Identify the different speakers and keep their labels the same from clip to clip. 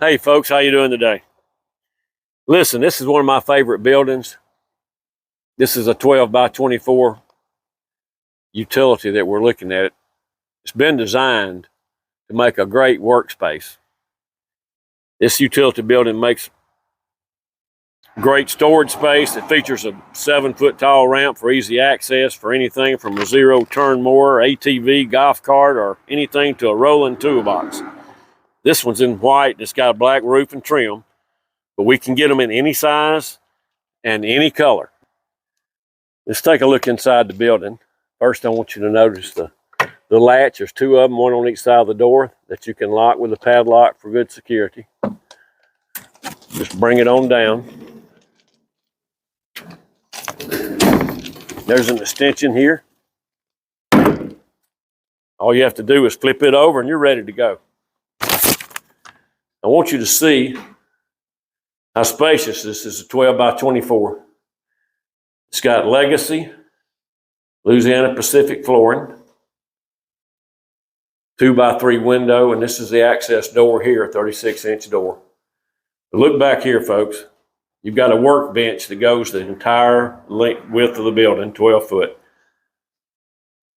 Speaker 1: Hey folks, how you doing today? Listen, this is one of my favorite buildings. This is a 12 by 24 utility that we're looking at. It's been designed to make a great workspace. This utility building makes great storage space. It features a 7-foot tall ramp for easy access for anything from a zero-turn mower, ATV, golf cart, or anything to a rolling toolbox. This one's in white. It's got a black roof and trim, but we can get them in any size and any color. Let's take a look inside the building. First, I want you to notice the latch. There's two of them, one on each side of the door that you can lock with a padlock for good security. Just bring it on down. There's an extension here. All you have to do is flip it over and you're ready to go. I want you to see how spacious this is. A 12 by 24. It's got Legacy, Louisiana Pacific flooring, 2x3 window, and this is the access door here, a 36-inch door. But look back here, folks. You've got a workbench that goes the entire width of the building, 12 foot.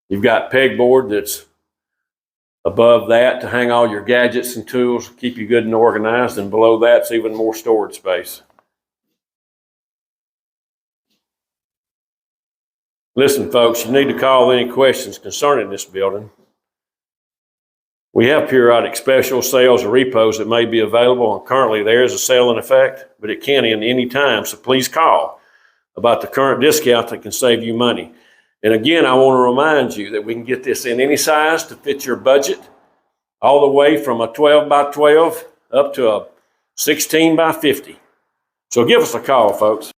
Speaker 1: You've got pegboard that's above that to hang all your gadgets and tools, keep you good and organized, and below that's even more storage space. Listen, folks, you need to call any questions concerning this building. We have periodic special sales or repos that may be available, and currently there is a sale in effect, but it can end any time, so please call about the current discount that can save you money. And again, I want to remind you that we can get this in any size to fit your budget, all the way from a 12 by 12 up to a 16 by 50. So give us a call, folks.